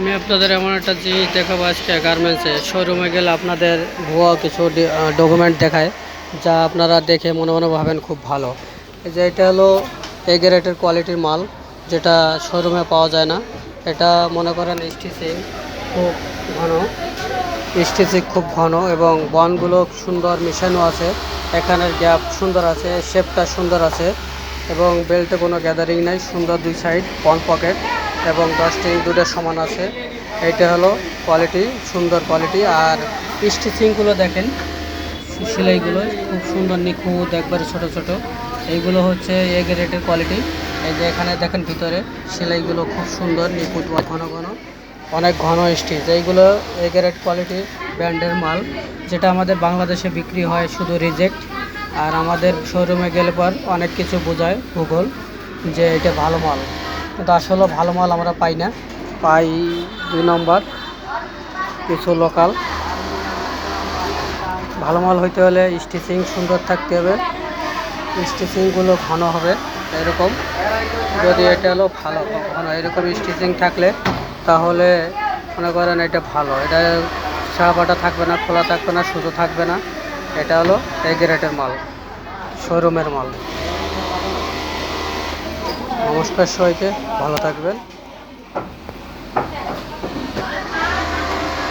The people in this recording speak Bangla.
আমি আপনাদের এমন একটা জিনিস দেখাবো আজকে গার্মেন্টসে শোরুমে গেলে আপনাদের ভুয়া কিছু ডকুমেন্ট দেখায়, যা আপনারা দেখে মনে মনে ভাবেন খুব ভালো। এই যে এটা হলো এ গ্রেডের কোয়ালিটির মাল, যেটা শোরুমে পাওয়া যায় না। এটা মনে করেন স্টিচিং খুব ঘন, স্টিচিং খুব ঘন এবং বনগুলো সুন্দর মিশানো আছে। এখানের গ্যাপ সুন্দর আছে, শেপটা সুন্দর আছে এবং বেল্টে কোনো গ্যাদারিং নাই। সুন্দর দুই সাইড বন পকেট এবং 10 দুটো সমান আছে। এইটা হলো কোয়ালিটি, সুন্দর কোয়ালিটি। আর স্টিচিংগুলো দেখেন, সেলাইগুলো খুব সুন্দর নিখুঁত, একবারে ছোট ছোট। এইগুলো হচ্ছে এ গ্রেডের কোয়ালিটি। এই যে এখানে দেখেন ভিতরে সেলাইগুলো খুব সুন্দর নিখুঁত বা ঘন ঘন, অনেক ঘন স্টিচ। এইগুলো এ গ্রেড কোয়ালিটি ব্র্যান্ডের মাল, যেটা আমাদের বাংলাদেশে বিক্রি হয় শুধু রিজেক্ট। আর আমাদের শোরুমে গেলে পর অনেক কিছু বোঝায় গুগল যে এটা ভালো মাল, কিন্তু আসলে ভালো মাল আমরা পাই না, পাই 2 নম্বর কিছু লোকাল। ভালো মাল হইতে হলে স্টিচিং সুন্দর থাকতে হবে, স্টিচিংগুলো ঘন হবে এরকম। যদি এটা হলো ভালো ঘন এরকম স্টিচিং থাকলে তাহলে মনে করেন এটা ভালো। এটা ছাপাটা থাকবে না, খোলা থাকবে না, সুতো থাকবে না। এটা হলো এ গ্রেডের মাল, শোরুমের মাল। নমস্কার সবাইকে, ভালো থাকবেন।